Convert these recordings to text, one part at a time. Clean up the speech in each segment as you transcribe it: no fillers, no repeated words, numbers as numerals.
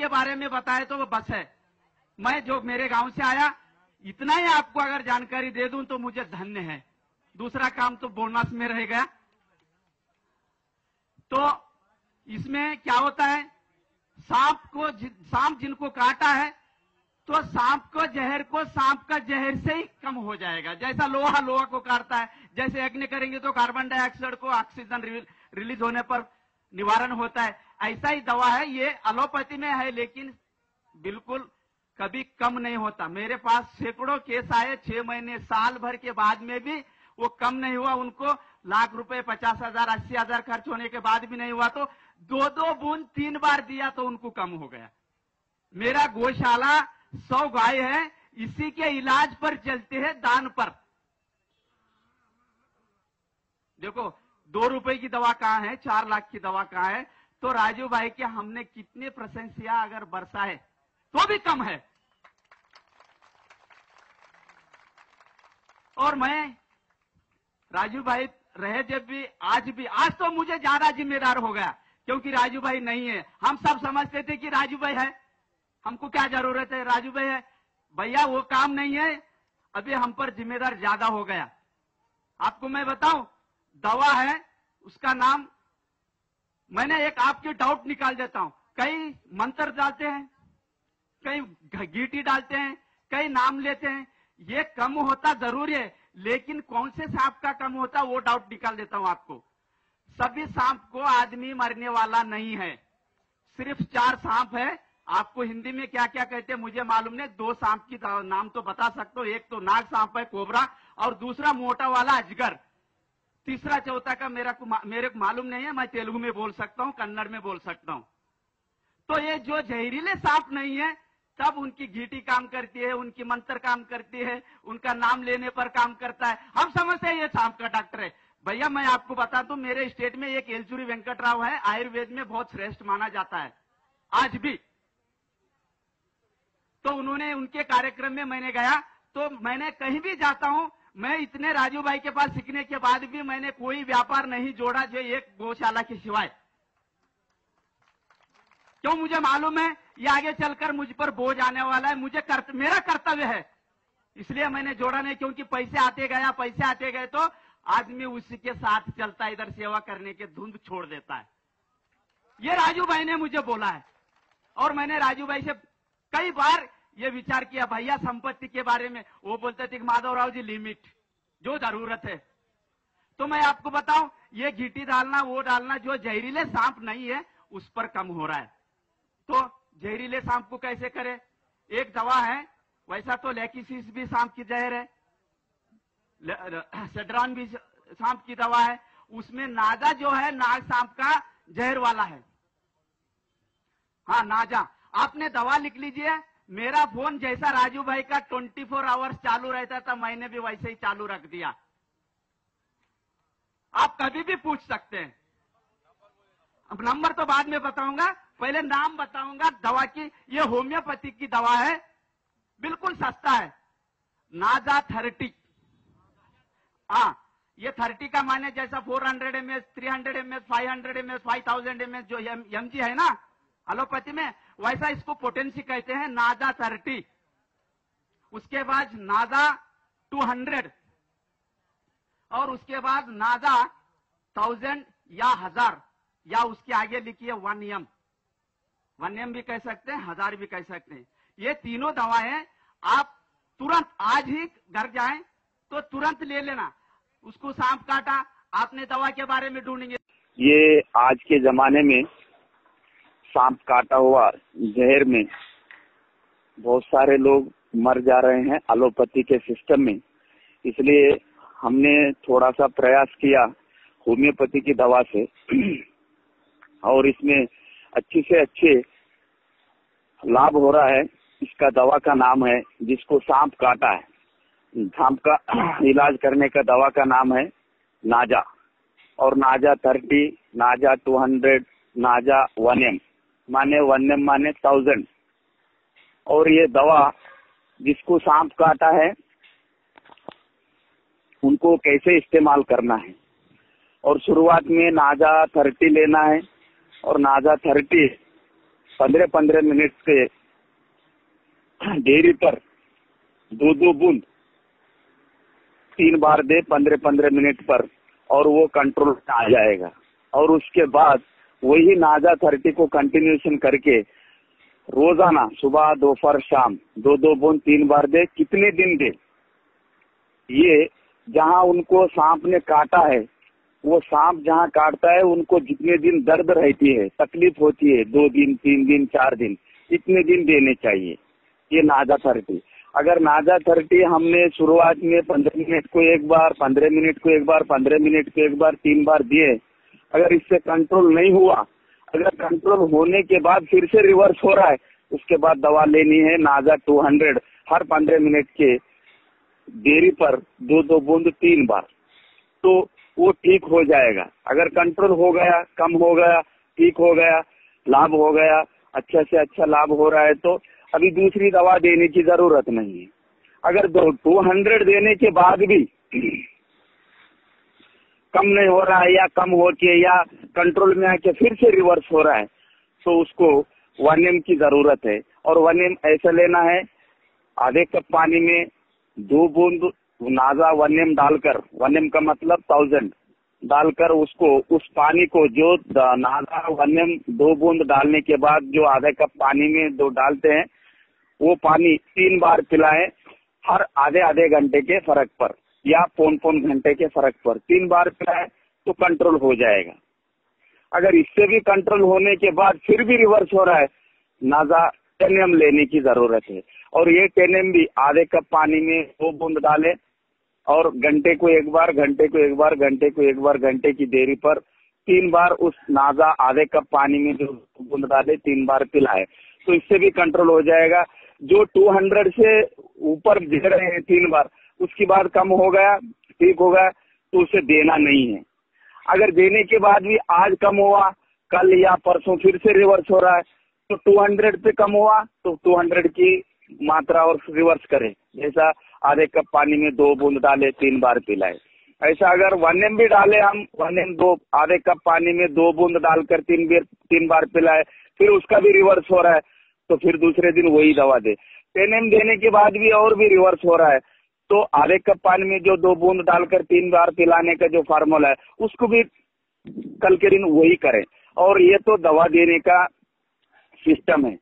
के बारे में बताए तो वो बस है। मैं जो मेरे गांव से आया इतना ही आपको अगर जानकारी दे दूं तो मुझे धन्य है। दूसरा काम तो बोनस में रह गया। तो इसमें क्या होता है, सांप जिनको काटा है तो सांप का जहर से ही कम हो जाएगा। जैसा लोहा को काटता है, जैसे यज्ञ करेंगे तो कार्बन डाइऑक्साइड को ऑक्सीजन रिलीज होने पर निवारण होता है, ऐसा ही दवा है। ये एलोपैथी में है लेकिन बिल्कुल कभी कम नहीं होता। मेरे पास सैकड़ों केस आए, 6 महीने साल भर के बाद में भी वो कम नहीं हुआ। उनको लाख रुपए 50,000 80,000 खर्च होने के बाद भी नहीं हुआ तो 2-2 बूंद 3 बार दिया तो उनको कम हो गया। मेरा गौशाला 100 गाय है, इसी के इलाज पर चलते हैं, दान पर। देखो 2 रुपए की दवा कहाँ है, 4 लाख की दवा कहाँ है। तो राजू भाई के हमने कितने प्रशंसा अगर बरसाए तो भी कम है। और मैं राजू भाई रहे जब भी, आज तो मुझे ज्यादा जिम्मेदार हो गया क्योंकि राजू भाई नहीं है। हम सब समझते थे कि राजू भाई है, हमको क्या जरूरत है, राजू भाई है। भैया वो काम नहीं है, अभी हम पर जिम्मेदार ज्यादा हो गया। आपको मैं बताऊं, दवा है उसका नाम, मैंने एक आपके डाउट निकाल देता हूं। कई मंत्र डालते हैं, कई गीटी डालते हैं, कई नाम लेते हैं। ये कम होता जरूर है लेकिन कौन से सांप का कम होता वो डाउट निकाल देता हूं आपको। सभी सांप को आदमी मरने वाला नहीं है, सिर्फ 4 सांप है। आपको हिंदी में क्या क्या कहते हैं मुझे मालूम नहीं, 2 सांप की नाम तो बता सकता हूं। एक तो नाग सांप है, कोबरा, और दूसरा मोटा वाला अजगर। तीसरा चौथा का मेरे को मालूम नहीं है। मैं तेलुगु में बोल सकता हूं, कन्नड़ में बोल सकता हूं। तो ये जो जहरीले सांप नहीं है तब उनकी गीटी काम करती है, उनकी मंत्र काम करती है, उनका नाम लेने पर काम करता है। हम समझते हैं ये सांप का डॉक्टर है। भैया मैं आपको बता दूं, मेरे स्टेट में एक एलचूरी वेंकटराव है, आयुर्वेद में बहुत श्रेष्ठ माना जाता है आज भी। तो उन्होंने, उनके कार्यक्रम में मैंने गया तो मैंने कहीं भी जाता हूं, मैं इतने राजू भाई के पास सीखने के बाद भी मैंने कोई व्यापार नहीं जोड़ा जो एक गौशाला के सिवाय। क्यों, मुझे मालूम है ये आगे चलकर मुझ पर बोझ आने वाला है। मेरा कर्तव्य है, इसलिए मैंने जोड़ा नहीं। क्योंकि पैसे आते गए तो आदमी उसी के साथ चलता है, इधर सेवा करने के धुंध छोड़ देता है। ये राजू भाई ने मुझे बोला है और मैंने राजू भाई से कई बार ये विचार किया। भैया संपत्ति के बारे में वो बोलते थे कि माधवराव जी लिमिट, जो जरूरत है। तो मैं आपको बताऊं, ये घीटी डालना वो डालना जो जहरीले सांप नहीं है उस पर कम हो रहा है। तो जहरीले सांप को कैसे करें, एक दवा है। वैसा तो लेकिसिस भी सांप की जहर है, सेड्रान भी सांप की दवा है। उसमें नाजा जो है नाग सांप का जहर वाला है। हाँ नाजा, आपने दवा लिख लीजिए। मेरा फोन जैसा राजू भाई का 24 आवर्स चालू रहता था, मैंने भी वैसे ही चालू रख दिया। आप कभी भी पूछ सकते हैं। अब नंबर तो बाद में बताऊंगा, पहले नाम बताऊंगा दवा की। ये होम्योपैथी की दवा है, बिल्कुल सस्ता है, नाजा 30। हाँ, ये 30 का माने जैसा 400 ml, 300 ml, 500 ml, 5000 ml जो mg है ना एलोपैथी में, वैसा इसको पोटेंसी कहते हैं, नाजा 30। उसके बाद नाजा 200 और उसके बाद नाजा 1000 या 1000 या उसके आगे लिखिए 1M। 1M भी कह सकते हैं, 1000 भी कह सकते हैं। ये तीनों दवाएं आप तुरंत आज ही घर जाएं तो तुरंत ले लेना। उसको सांप काटा, आपने दवा के बारे में ढूंढेंगे। ये आज के जमाने में सांप काटा हुआ जहर में बहुत सारे लोग मर जा रहे हैं एलोपैथी के सिस्टम में। इसलिए हमने थोड़ा सा प्रयास किया होम्योपैथी की दवा से और इसमें अच्छे से अच्छे लाभ हो रहा है। इसका दवा का नाम है, जिसको सांप काटा है, सांप का इलाज करने का दवा का नाम है नाजा। और नाजा 30, नाजा 200, नाजा 1M माने 1M माने 1000। और ये दवा जिसको सांप काटा है उनको कैसे इस्तेमाल करना है। और शुरुआत में नाजा 30 लेना है और नाजा 30 15-15 मिनट के डेयरी पर 2-2 बूंद 3 बार दे 15-15 मिनट पर, और वो कंट्रोल में आ जाएगा। और उसके बाद वही नाजा 30 को कंटिन्यूशन करके रोजाना सुबह दोपहर शाम 2-2 बूंद 3 बार दे। कितने दिन दे? ये जहाँ उनको सांप ने काटा है, वो सांप जहाँ काटता है उनको जितने दिन दर्द रहती है, तकलीफ होती है, 2 दिन 3 दिन 4 दिन, इतने दिन देने चाहिए ये नाजा 30। अगर नाजा 30 हमने शुरुआत में 15 मिनट को एक बार, 15 मिनट को एक बार, 15 मिनट को एक बार, 3 बार दिए, अगर इससे कंट्रोल नहीं हुआ, अगर कंट्रोल होने के बाद फिर से रिवर्स हो रहा है, उसके बाद दवा लेनी है नाजा 200 हर 15 मिनट के देरी पर 2-2 बूंद 3 बार, तो वो ठीक हो जाएगा। अगर कंट्रोल हो गया, कम हो गया, ठीक हो गया, लाभ हो गया, अच्छा से अच्छा लाभ हो रहा है, तो अभी दूसरी दवा देने की जरूरत नहीं है। अगर 200 देने के बाद भी कम नहीं हो रहा है, या कम होके या कंट्रोल में आके फिर से रिवर्स हो रहा है, तो उसको 1M की जरूरत है। और 1M ऐसा लेना है, आधे कप पानी में 2 बूंद नाजा 1M डालकर, 1M का मतलब 1000 डालकर, उसको उस पानी को जो नाजा 1M 2 बूंद डालने के बाद जो आधे कप पानी में 2 डालते हैं, वो पानी 3 बार पिलाएं हर आधे घंटे के फर्क पर, या पौन घंटे के फर्क पर 3 बार पिलाएं तो कंट्रोल हो जाएगा। अगर इससे भी कंट्रोल होने के बाद फिर भी रिवर्स हो रहा है, नाजा 10M लेने की जरूरत है। और ये 10M भी आधे कप पानी में 2 बूंद डाले, और घंटे को एक बार, घंटे को एक बार, घंटे को एक बार, घंटे की देरी पर 3 बार उस नाजा आधे कप पानी में जो बूंद डाले 3 बार पिलाए, तो इससे भी कंट्रोल हो जाएगा। जो 200 से ऊपर दे रहे हैं 3 बार, उसके बाद कम हो गया, ठीक हो गया, तो उसे देना नहीं है। अगर देने के बाद भी आज कम हुआ, कल या परसों फिर से रिवर्स हो रहा है, तो 200 पे कम हुआ तो 200 की मात्रा और रिवर्स करें। जैसा आधे कप पानी में 2 बूंद डाले 3 बार पिलाए, ऐसा अगर 1M भी डाले हम, 1M 2 आधे कप पानी में 2 बूंद डालकर 3 बार पिलाए, फिर उसका भी रिवर्स हो रहा है, तो फिर दूसरे दिन वही दवा दे। 10M देने के बाद भी और भी रिवर्स हो रहा है, तो आधे कप पानी में जो 2 बूंद डालकर 3 बार पिलाने का जो फार्मूला है, उसको भी कल के दिन वही करें। और ये तो दवा देने का सिस्टम है,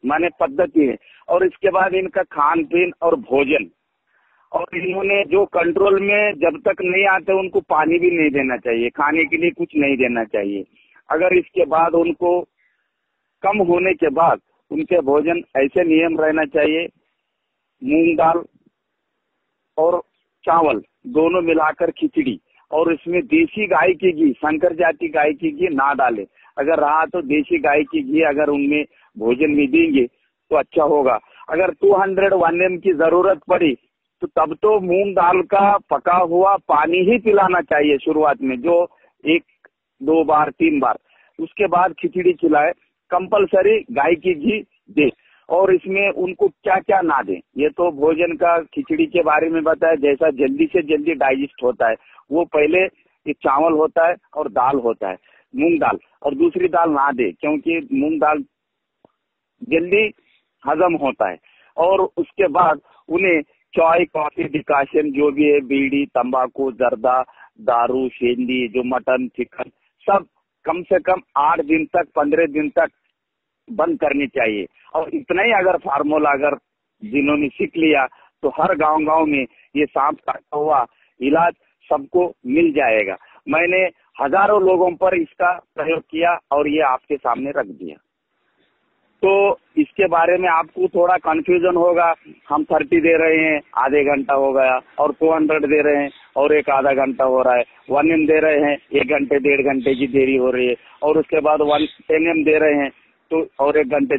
माने पद्धति है। और इसके बाद इनका खान पीन और भोजन, और इन्होंने जो कंट्रोल में जब तक नहीं आते उनको पानी भी नहीं देना चाहिए, खाने के लिए कुछ नहीं देना चाहिए। अगर इसके बाद उनको कम होने के बाद उनके भोजन ऐसे नियम रहना चाहिए, मूंग दाल और चावल दोनों मिलाकर खिचड़ी, और इसमें देसी गाय की घी, संकर जाति गाय की घी ना डाले, अगर रहा तो देसी गाय की घी अगर उनमें भोजन में देंगे तो अच्छा होगा। अगर 200 1M की जरूरत पड़ी तो तब तो मूंग दाल का पका हुआ पानी ही पिलाना चाहिए शुरुआत में, जो 1-2 बार 3 बार, उसके बाद खिचड़ी खिलाए, कंपलसरी गाय की घी दे। और इसमें उनको क्या क्या ना दें, ये तो भोजन का खिचड़ी के बारे में बताया, जैसा जल्दी से जल्दी डाइजेस्ट होता है वो पहले एक चावल होता है और दाल होता है, मूंग दाल, और दूसरी दाल ना दे, क्योंकि मूंग दाल जल्दी हजम होता है। और उसके बाद उन्हें चाय, कॉफी, डिकाशन जो भी है, बीड़ी, तंबाकू, जर्दा, दारू, शेंदी, जो मटन, चिकन, सब कम से कम 8 दिन तक, 15 दिन तक बंद करनी चाहिए। और इतना ही अगर फार्मूला अगर जिन्होंने सीख लिया तो हर गांव में ये सांप काटा हुआ इलाज सबको मिल जाएगा। मैंने हजारों लोगों पर इसका प्रयोग किया और ये आपके सामने रख दिया। तो इसके बारे में आपको थोड़ा कंफ्यूजन होगा, हम 30 दे रहे हैं आधे घंटा हो गया, और 200 दे रहे हैं और एक आधा घंटा हो रहा है, 1M दे रहे हैं 1 घंटे 1.5 घंटे की देरी हो रही है, और उसके बाद 10M दे रहे हैं तो और 1 घंटे।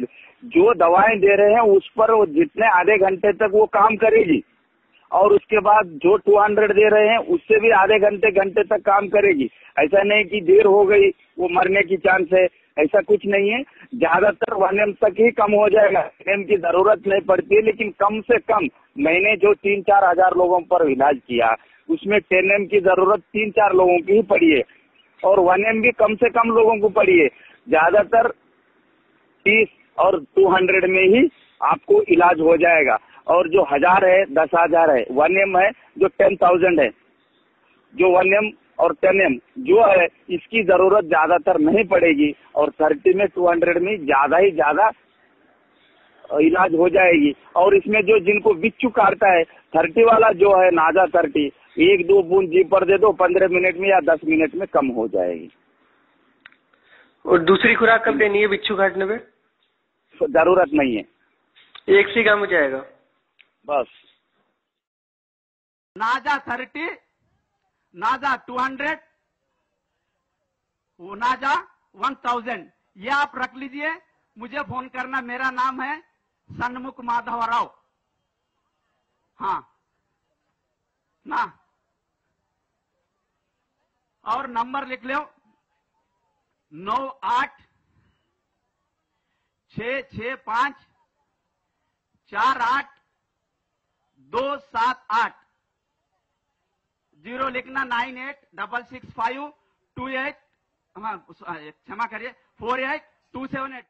जो दवाएं दे रहे हैं उस पर वो जितने आधे घंटे तक वो काम करेगी, और उसके बाद जो 200 दे रहे हैं उससे भी आधे घंटे तक काम करेगी। ऐसा नहीं कि देर हो गई वो मरने की चांस है, ऐसा कुछ नहीं है। ज्यादातर 1M तक ही कम हो जाएगा, 10M की जरूरत नहीं पड़ती है। लेकिन कम से कम मैंने जो 3-4 हजार लोगों पर इलाज किया उसमें 10M की जरूरत 3-4 लोगों की ही पड़ी है, और 1M भी कम से कम लोगों को पड़ी है। ज्यादातर 30 और 200 में ही आपको इलाज हो जाएगा। और जो 1000 है, 10,000 है, 1M है, जो 10,000 है, जो 1M और 10M जो है, इसकी जरूरत ज्यादातर नहीं पड़ेगी और 30 में 200 में ज्यादा ही ज्यादा इलाज हो जाएगी। और इसमें जो जिनको बिच्छू काटता है, 30 वाला जो है नाजा 30, 1-2 बूंद जी पर दे दो, 15 मिनट में या 10 मिनट में कम हो जाएगी। और दूसरी खुराक कब देनी है बिच्छू काटने पे? जरूरत नहीं है, एक से काम हो जाएगा बस। नाजा 30, नाजा 200, वो नाजा 1000, ये आप रख लीजिए। मुझे फोन करना, मेरा नाम है सन्मुख माधव राव। हाँ ना, और नंबर लिख लो 9866548278। 0 लिखना 98665228, हाँ क्षमा करिए 48278।